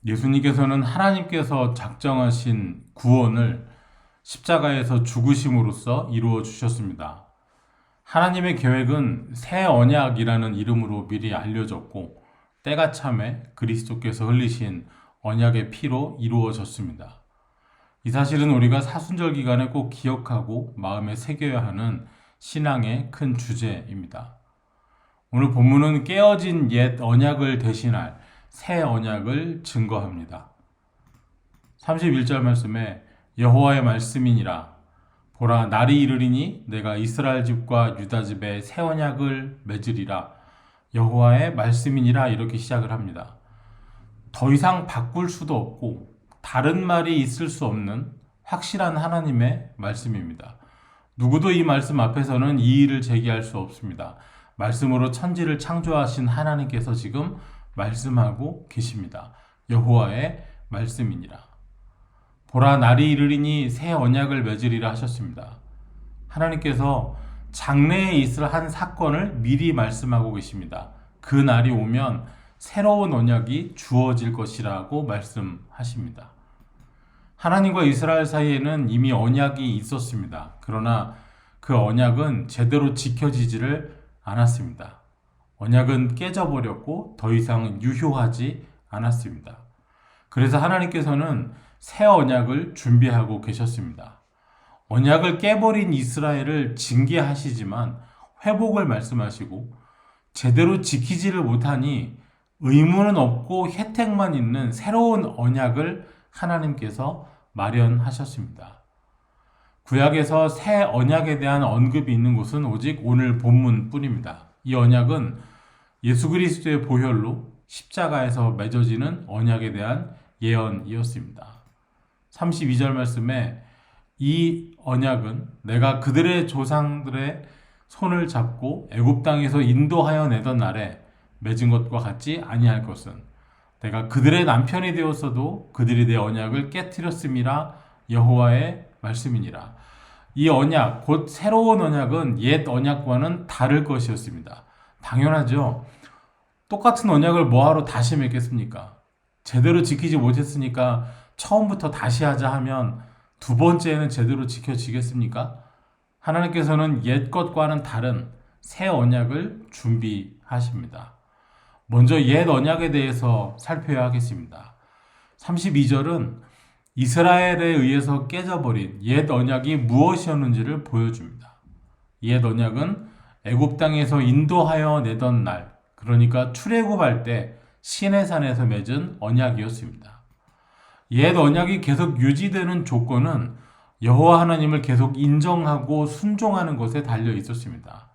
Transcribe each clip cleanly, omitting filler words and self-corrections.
예수님께서는 하나님께서 작정하신 구원을 십자가에서 죽으심으로써 이루어 주셨습니다. 하나님의 계획은 새 언약이라는 이름으로 미리 알려졌고 때가 참에 그리스도께서 흘리신 언약의 피로 이루어졌습니다. 이 사실은 우리가 사순절 기간에 꼭 기억하고 마음에 새겨야 하는 신앙의 큰 주제입니다. 오늘 본문은 깨어진 옛 언약을 대신할 새 언약을 증거합니다. 31절 말씀에 여호와의 말씀이니라 보라 날이 이르리니 내가 이스라엘 집과 유다 집에 새 언약을 맺으리라 여호와의 말씀이니라 이렇게 시작을 합니다. 더 이상 바꿀 수도 없고 다른 말이 있을 수 없는 확실한 하나님의 말씀입니다. 누구도 이 말씀 앞에서는 이의를 제기할 수 없습니다. 말씀으로 천지를 창조하신 하나님께서 지금 말씀하고 계십니다. 여호와의 말씀이니라. 보라 날이 이르리니 새 언약을 맺으리라 하셨습니다. 하나님께서 장래에 있을 한 사건을 미리 말씀하고 계십니다. 그 날이 오면 새로운 언약이 주어질 것이라고 말씀하십니다. 하나님과 이스라엘 사이에는 이미 언약이 있었습니다. 그러나 그 언약은 제대로 지켜지지를 않았습니다. 언약은 깨져버렸고 더 이상 유효하지 않았습니다. 그래서 하나님께서는 새 언약을 준비하고 계셨습니다. 언약을 깨버린 이스라엘을 징계하시지만 회복을 말씀하시고 제대로 지키지를 못하니 의무는 없고 혜택만 있는 새로운 언약을 하나님께서 마련하셨습니다. 구약에서 새 언약에 대한 언급이 있는 곳은 오직 오늘 본문뿐입니다. 이 언약은 예수 그리스도의 보혈로 십자가에서 맺어지는 언약에 대한 예언이었습니다. 32절 말씀에 이 언약은 내가 그들의 조상들의 손을 잡고 애굽 땅에서 인도하여 내던 날에 맺은 것과 같지 아니할 것은 내가 그들의 남편이 되었어도 그들이 내 언약을 깨뜨렸음이라 여호와의 말씀이니라. 이 언약, 곧 새로운 언약은 옛 언약과는 다를 것이었습니다. 당연하죠. 똑같은 언약을 뭐하러 다시 맺겠습니까? 제대로 지키지 못했으니까 처음부터 다시 하자 하면 두 번째는 제대로 지켜지겠습니까? 하나님께서는 옛 것과는 다른 새 언약을 준비하십니다. 먼저 옛 언약에 대해서 살펴야 하겠습니다. 32절은 이스라엘에 의해서 깨져버린 옛 언약이 무엇이었는지를 보여줍니다. 옛 언약은 애굽 땅에서 인도하여 내던 날, 그러니까 출애굽할 때 시내산에서 맺은 언약이었습니다. 옛 언약이 계속 유지되는 조건은 여호와 하나님을 계속 인정하고 순종하는 것에 달려 있었습니다.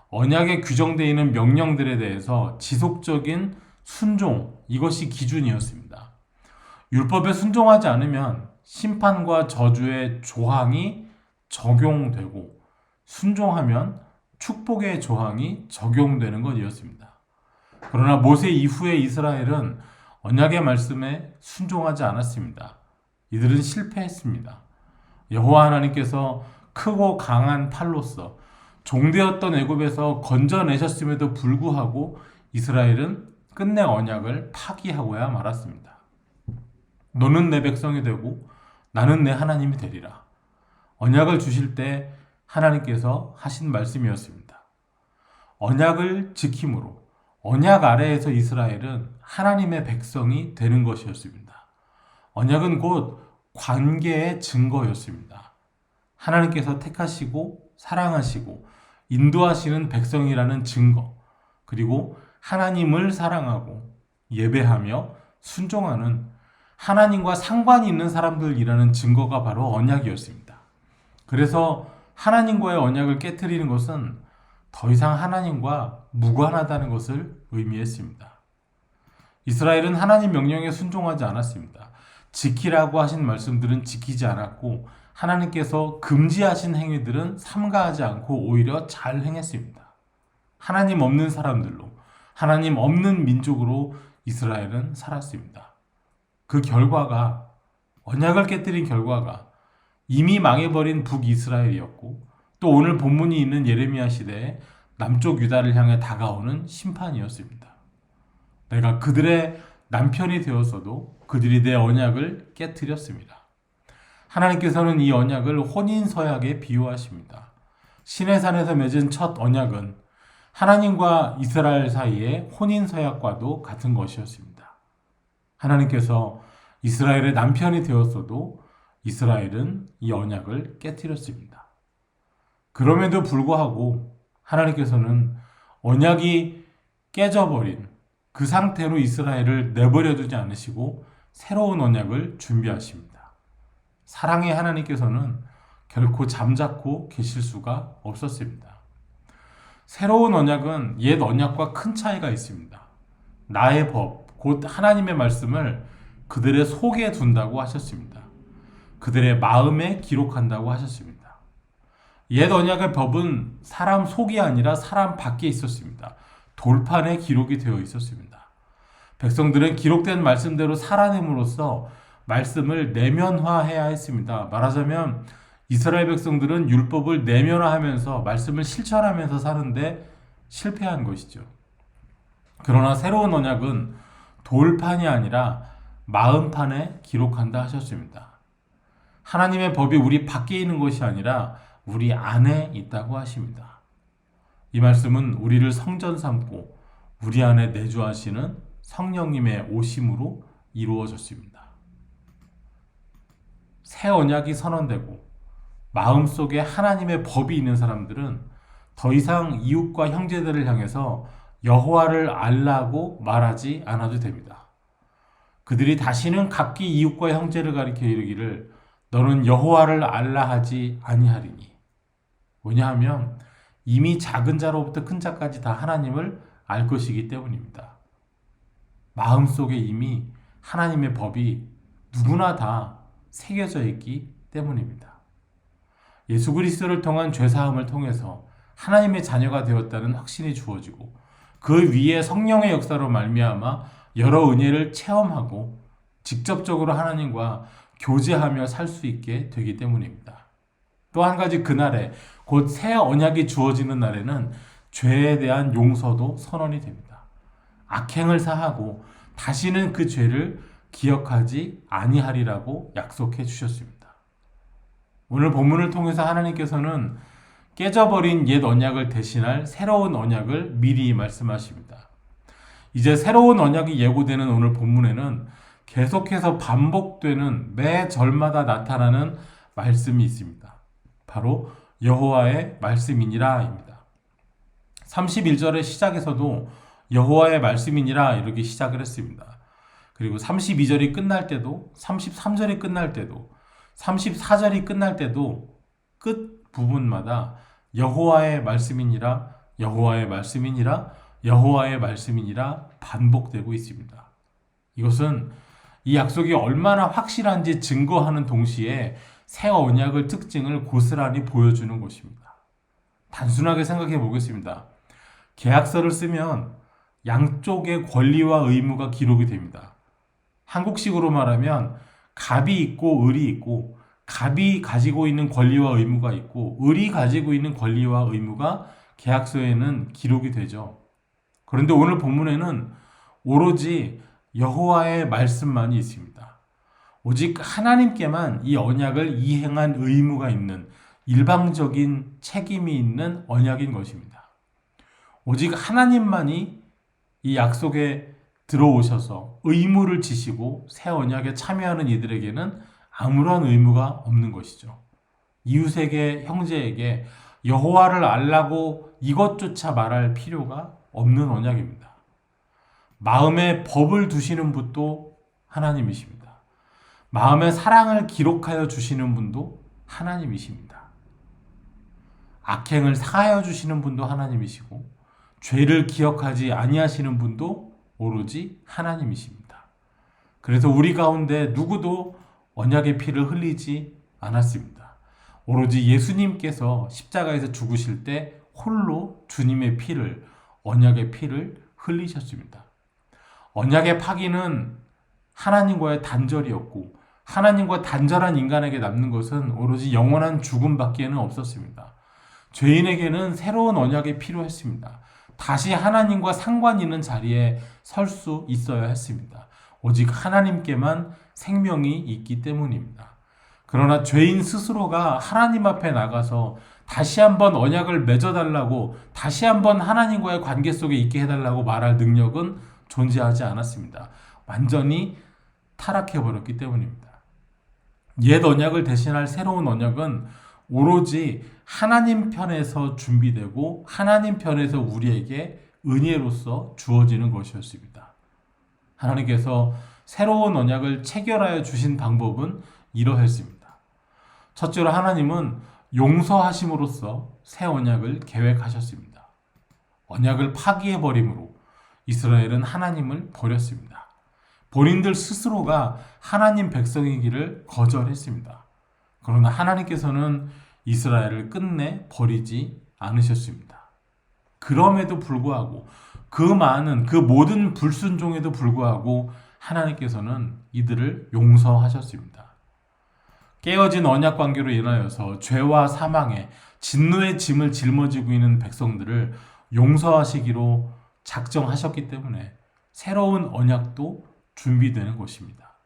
언약에 규정되어 있는 명령들에 대해서 지속적인 순종, 이것이 기준이었습니다. 율법에 순종하지 않으면 심판과 저주의 조항이 적용되고 순종하면 축복의 조항이 적용되는 것이었습니다. 그러나 모세 이후의 이스라엘은 언약의 말씀에 순종하지 않았습니다. 이들은 실패했습니다. 여호와 하나님께서 크고 강한 팔로서 종되었던 애굽에서 건져내셨음에도 불구하고 이스라엘은 끝내 언약을 파기하고야 말았습니다. 너는 내 백성이 되고 나는 내 하나님이 되리라. 언약을 주실 때 하나님께서 하신 말씀이었습니다. 언약을 지킴으로 언약 아래에서 이스라엘은 하나님의 백성이 되는 것이었습니다. 언약은 곧 관계의 증거였습니다. 하나님께서 택하시고 사랑하시고 인도하시는 백성이라는 증거, 그리고 하나님을 사랑하고 예배하며 순종하는 하나님과 상관이 있는 사람들이라는 증거가 바로 언약이었습니다. 그래서 하나님과의 언약을 깨트리는 것은 더 이상 하나님과 무관하다는 것을 의미했습니다. 이스라엘은 하나님 명령에 순종하지 않았습니다. 지키라고 하신 말씀들은 지키지 않았고 하나님께서 금지하신 행위들은 삼가하지 않고 오히려 잘 행했습니다. 하나님 없는 사람들로, 하나님 없는 민족으로 이스라엘은 살았습니다. 그 결과가, 언약을 깨뜨린 결과가 이미 망해버린 북이스라엘이었고 또 오늘 본문이 있는 예레미야 시대에 남쪽 유다를 향해 다가오는 심판이었습니다. 내가 그들의 남편이 되었어도 그들이 내 언약을 깨뜨렸습니다. 하나님께서는 이 언약을 혼인서약에 비유하십니다. 시내산에서 맺은 첫 언약은 하나님과 이스라엘 사이의 혼인서약과도 같은 것이었습니다. 하나님께서 이스라엘의 남편이 되었어도 이스라엘은 이 언약을 깨뜨렸습니다. 그럼에도 불구하고 하나님께서는 언약이 깨져버린 그 상태로 이스라엘을 내버려 두지 않으시고 새로운 언약을 준비하십니다. 사랑의 하나님께서는 결코 잠자코 계실 수가 없었습니다. 새로운 언약은 옛 언약과 큰 차이가 있습니다. 나의 법, 곧 하나님의 말씀을 그들의 속에 둔다고 하셨습니다. 그들의 마음에 기록한다고 하셨습니다. 옛 언약의 법은 사람 속이 아니라 사람 밖에 있었습니다. 돌판에 기록이 되어 있었습니다. 백성들은 기록된 말씀대로 살아냄으로써 말씀을 내면화해야 했습니다. 말하자면 이스라엘 백성들은 율법을 내면화하면서 말씀을 실천하면서 사는데 실패한 것이죠. 그러나 새로운 언약은 돌판이 아니라 마음판에 기록한다 하셨습니다. 하나님의 법이 우리 밖에 있는 것이 아니라 우리 안에 있다고 하십니다. 이 말씀은 우리를 성전 삼고 우리 안에 내주하시는 성령님의 오심으로 이루어졌습니다. 새 언약이 선언되고 마음속에 하나님의 법이 있는 사람들은 더 이상 이웃과 형제들을 향해서 여호와를 알라고 말하지 않아도 됩니다. 그들이 다시는 각기 이웃과 형제를 가리켜 이르기를 너는 여호와를 알라 하지 아니하리니. 왜냐하면 이미 작은 자로부터 큰 자까지 다 하나님을 알 것이기 때문입니다. 마음속에 이미 하나님의 법이 누구나 다 새겨져 있기 때문입니다. 예수 그리스도를 통한 죄사함을 통해서 하나님의 자녀가 되었다는 확신이 주어지고 그 위에 성령의 역사로 말미암아 여러 은혜를 체험하고 직접적으로 하나님과 교제하며 살 수 있게 되기 때문입니다. 또 한 가지 그날에 곧 새 언약이 주어지는 날에는 죄에 대한 용서도 선언이 됩니다. 악행을 사하고 다시는 그 죄를 기억하지 아니하리라고 약속해 주셨습니다. 오늘 본문을 통해서 하나님께서는 깨져버린 옛 언약을 대신할 새로운 언약을 미리 말씀하십니다. 이제 새로운 언약이 예고되는 오늘 본문에는 계속해서 반복되는 매 절마다 나타나는 말씀이 있습니다. 바로 여호와의 말씀이니라입니다. 31절의 시작에서도 여호와의 말씀이니라 이렇게 시작을 했습니다. 그리고 32절이 끝날 때도 33절이 끝날 때도 34절이 끝날 때도 끝 부분마다 여호와의 말씀이니라 여호와의 말씀이니라 여호와의 말씀이니라 반복되고 있습니다. 이것은 이 약속이 얼마나 확실한지 증거하는 동시에 새 언약의 특징을 고스란히 보여주는 것입니다. 단순하게 생각해 보겠습니다. 계약서를 쓰면 양쪽의 권리와 의무가 기록이 됩니다. 한국식으로 말하면 갑이 있고 을이 있고 갑이 가지고 있는 권리와 의무가 있고 을이 가지고 있는 권리와 의무가 계약서에는 기록이 되죠. 그런데 오늘 본문에는 오로지 여호와의 말씀만이 있습니다. 오직 하나님께만 이 언약을 이행한 의무가 있는 일방적인 책임이 있는 언약인 것입니다. 오직 하나님만이 이 약속에 들어오셔서 의무를 지시고 새 언약에 참여하는 이들에게는 아무런 의무가 없는 것이죠. 이웃에게 형제에게 여호와를 알라고 이것조차 말할 필요가 없는 언약입니다. 마음에 법을 두시는 분도 하나님이십니다. 마음에 사랑을 기록하여 주시는 분도 하나님이십니다. 악행을 사하여 주시는 분도 하나님이시고 죄를 기억하지 아니하시는 분도 오로지 하나님이십니다. 그래서 우리 가운데 누구도 언약의 피를 흘리지 않았습니다. 오로지 예수님께서 십자가에서 죽으실 때 홀로 주님의 피를, 언약의 피를 흘리셨습니다. 언약의 파기는 하나님과의 단절이었고 하나님과 단절한 인간에게 남는 것은 오로지 영원한 죽음밖에는 없었습니다. 죄인에게는 새로운 언약이 필요했습니다. 다시 하나님과 상관 있는 자리에 설 수 있어야 했습니다. 오직 하나님께만 생명이 있기 때문입니다. 그러나 죄인 스스로가 하나님 앞에 나가서 다시 한번 언약을 맺어달라고, 다시 한번 하나님과의 관계 속에 있게 해달라고 말할 능력은 존재하지 않았습니다. 완전히 타락해버렸기 때문입니다. 옛 언약을 대신할 새로운 언약은 오로지 하나님 편에서 준비되고 하나님 편에서 우리에게 은혜로서 주어지는 것이었습니다. 하나님께서 새로운 언약을 체결하여 주신 방법은 이러했습니다. 첫째로 하나님은 용서하심으로써 새 언약을 계획하셨습니다. 언약을 파기해버림으로 이스라엘은 하나님을 버렸습니다. 본인들 스스로가 하나님 백성이기를 거절했습니다. 그러나 하나님께서는 이스라엘을 끝내 버리지 않으셨습니다. 그럼에도 불구하고 그 모든 불순종에도 불구하고 하나님께서는 이들을 용서하셨습니다. 깨어진 언약 관계로 인하여서 죄와 사망에 진노의 짐을 짊어지고 있는 백성들을 용서하시기로 작정하셨기 때문에 새로운 언약도 준비되는 것입니다.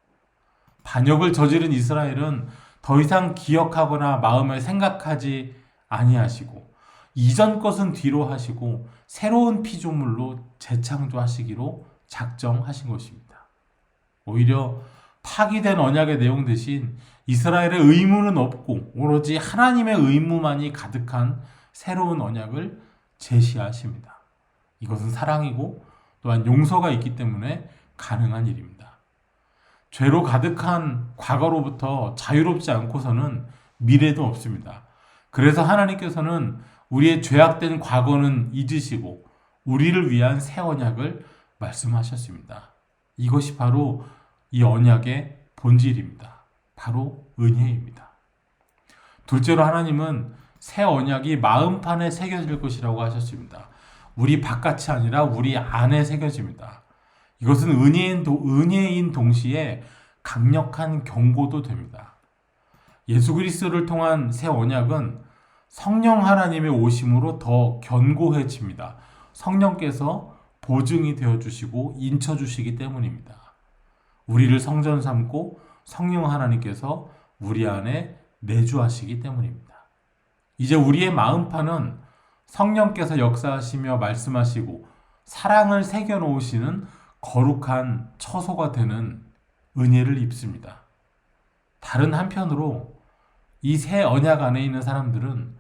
반역을 저지른 이스라엘은 더 이상 기억하거나 마음에 생각하지 아니하시고 이전 것은 뒤로 하시고 새로운 피조물로 재창조하시기로 작정하신 것입니다. 오히려 파기된 언약의 내용 대신 이스라엘의 의무는 없고 오로지 하나님의 의무만이 가득한 새로운 언약을 제시하십니다. 이것은 사랑이고 또한 용서가 있기 때문에 가능한 일입니다. 죄로 가득한 과거로부터 자유롭지 않고서는 미래도 없습니다. 그래서 하나님께서는 우리의 죄악된 과거는 잊으시고 우리를 위한 새 언약을 말씀하셨습니다. 이것이 바로 이 언약의 본질입니다. 바로 은혜입니다. 둘째로 하나님은 새 언약이 마음판에 새겨질 것이라고 하셨습니다. 우리 바깥이 아니라 우리 안에 새겨집니다. 이것은 은혜인 동시에 강력한 경고도 됩니다. 예수 그리스도를 통한 새 언약은 성령 하나님의 오심으로 더 견고해집니다. 성령께서 보증이 되어주시고 인쳐주시기 때문입니다. 우리를 성전 삼고 성령 하나님께서 우리 안에 내주하시기 때문입니다. 이제 우리의 마음판은 성령께서 역사하시며 말씀하시고 사랑을 새겨놓으시는 거룩한 처소가 되는 은혜를 입습니다. 다른 한편으로 이 새 언약 안에 있는 사람들은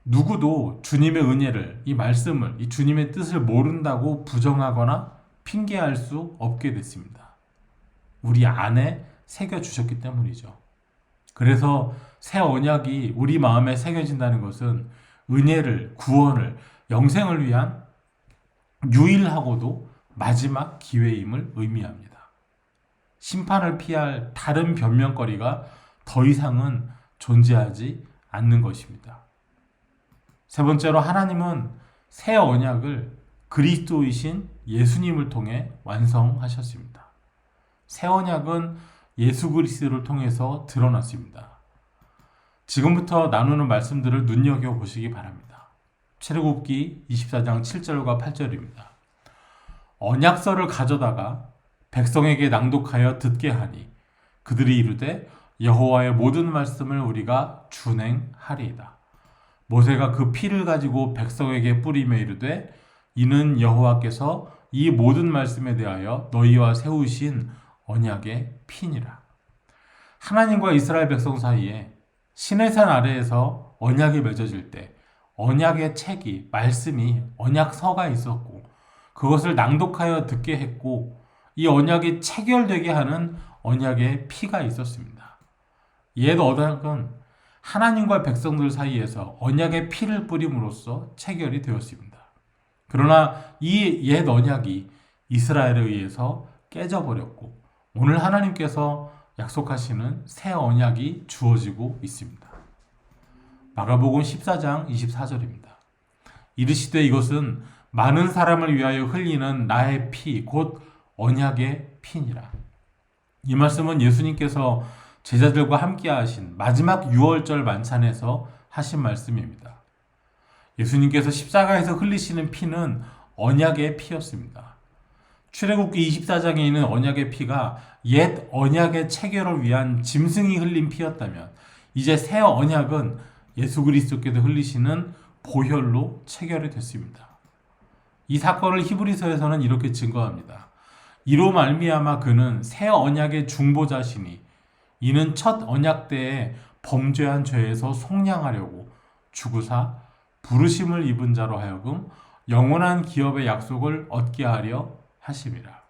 누구도 주님의 은혜를, 이 말씀을, 이 주님의 뜻을 모른다고 부정하거나 핑계할 수 없게 됐습니다. 우리 안에 새겨주셨기 때문이죠. 그래서 새 언약이 우리 마음에 새겨진다는 것은 은혜를, 구원을, 영생을 위한 유일하고도 마지막 기회임을 의미합니다. 심판을 피할 다른 변명거리가 더 이상은 존재하지 않는 것입니다. 세 번째로 하나님은 새 언약을 그리스도이신 예수님을 통해 완성하셨습니다. 새 언약은 예수 그리스도를 통해서 드러났습니다. 지금부터 나누는 말씀들을 눈여겨보시기 바랍니다. 출애굽기 24장 7절과 8절입니다. 언약서를 가져다가 백성에게 낭독하여 듣게 하니 그들이 이르되 여호와의 모든 말씀을 우리가 준행하리이다. 모세가 그 피를 가지고 백성에게 뿌리며 이르되 이는 여호와께서 이 모든 말씀에 대하여 너희와 세우신 언약의 피니라. 하나님과 이스라엘 백성 사이에 시내산 아래에서 언약이 맺어질 때 언약의 책이, 말씀이, 언약서가 있었고 그것을 낭독하여 듣게 했고 이 언약이 체결되게 하는 언약의 피가 있었습니다. 옛 언약은 하나님과 백성들 사이에서 언약의 피를 뿌림으로써 체결이 되었습니다. 그러나 이 옛 언약이 이스라엘에 의해서 깨져버렸고 오늘 하나님께서 약속하시는 새 언약이 주어지고 있습니다. 마가복음 14장 24절입니다. 이르시되 이것은 많은 사람을 위하여 흘리는 나의 피, 곧 언약의 피니라. 이 말씀은 예수님께서 제자들과 함께 하신 마지막 유월절 만찬에서 하신 말씀입니다. 예수님께서 십자가에서 흘리시는 피는 언약의 피였습니다. 출애굽기 24장에 있는 언약의 피가 옛 언약의 체결을 위한 짐승이 흘린 피였다면 이제 새 언약은 예수 그리스도께서 흘리시는 보혈로 체결이 됐습니다. 이 사건을 히브리서에서는 이렇게 증거합니다. 이로 말미암아 그는 새 언약의 중보자시니 이는 첫 언약 때에 범죄한 죄에서 속량하려고 죽으사 부르심을 입은 자로 하여금 영원한 기업의 약속을 얻게 하려 하심이라.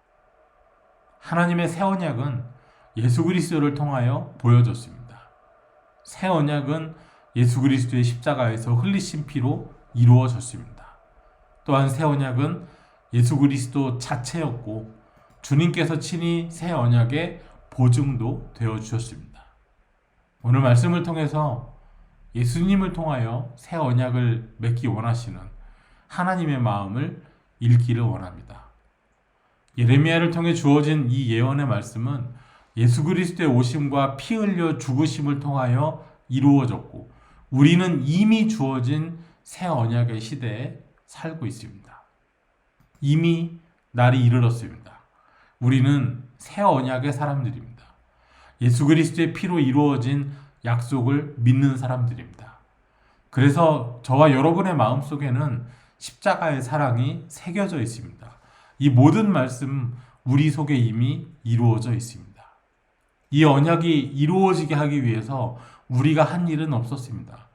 하나님의 새 언약은 예수 그리스도를 통하여 보여졌습니다. 새 언약은 예수 그리스도의 십자가에서 흘리신 피로 이루어졌습니다. 또한 새 언약은 예수 그리스도 자체였고 주님께서 친히 새 언약의 보증도 되어 주셨습니다. 오늘 말씀을 통해서 예수님을 통하여 새 언약을 맺기 원하시는 하나님의 마음을 읽기를 원합니다. 예레미야를 통해 주어진 이 예언의 말씀은 예수 그리스도의 오심과 피 흘려 죽으심을 통하여 이루어졌고 우리는 이미 주어진 새 언약의 시대에 살고 있습니다. 이미 날이 이르렀습니다. 우리는 새 언약의 사람들입니다. 예수 그리스도의 피로 이루어진 약속을 믿는 사람들입니다. 그래서 저와 여러분의 마음속에는 십자가의 사랑이 새겨져 있습니다. 이 모든 말씀 우리 속에 이미 이루어져 있습니다. 이 언약이 이루어지게 하기 위해서 우리가 한 일은 없었습니다.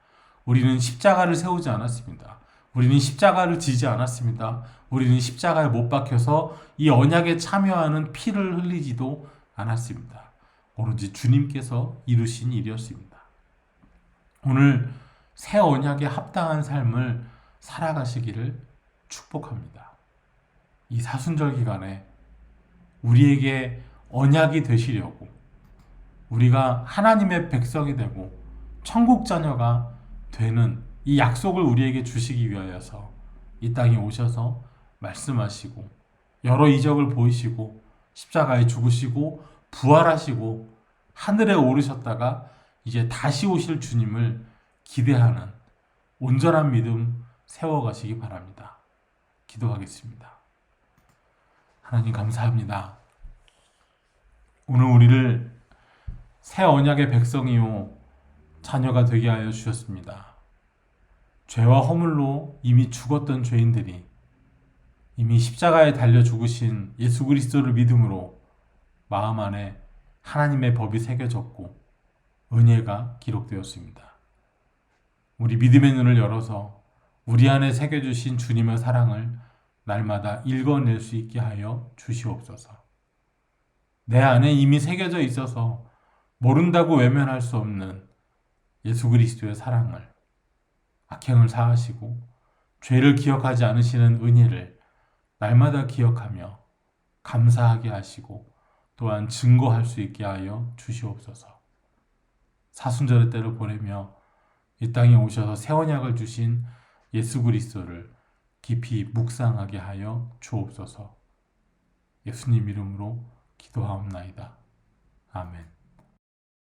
우리는 십자가를 세우지 않았습니다. 우리는 십자가를 지지 않았습니다. 우리는 십자가에 못 박혀서 이 언약에 참여하는 피를 흘리지도 않았습니다. 오로지 주님께서 이루신 일이었습니다. 오늘 새 언약에 합당한 삶을 살아가시기를 축복합니다. 이 사순절 기간에 우리에게 언약이 되시려고 우리가 하나님의 백성이 되고 천국 자녀가 되는 이 약속을 우리에게 주시기 위하여서 이 땅에 오셔서 말씀하시고 여러 이적을 보이시고 십자가에 죽으시고 부활하시고 하늘에 오르셨다가 이제 다시 오실 주님을 기대하는 온전한 믿음 세워가시기 바랍니다. 기도하겠습니다. 하나님 감사합니다. 오늘 우리를 새 언약의 백성이요 자녀가 되게 하여 주셨습니다. 죄와 허물로 이미 죽었던 죄인들이 이미 십자가에 달려 죽으신 예수 그리스도를 믿음으로 마음 안에 하나님의 법이 새겨졌고 은혜가 기록되었습니다. 우리 믿음의 눈을 열어서 우리 안에 새겨주신 주님의 사랑을 날마다 읽어낼 수 있게 하여 주시옵소서. 내 안에 이미 새겨져 있어서 모른다고 외면할 수 없는 예수 그리스도의 사랑을, 악행을 사하시고 죄를 기억하지 않으시는 은혜를 날마다 기억하며 감사하게 하시고 또한 증거할 수 있게 하여 주시옵소서. 사순절의 때를 보내며 이 땅에 오셔서 새 언약을 주신 예수 그리스도를 깊이 묵상하게 하여 주옵소서. 예수님 이름으로 기도하옵나이다. 아멘.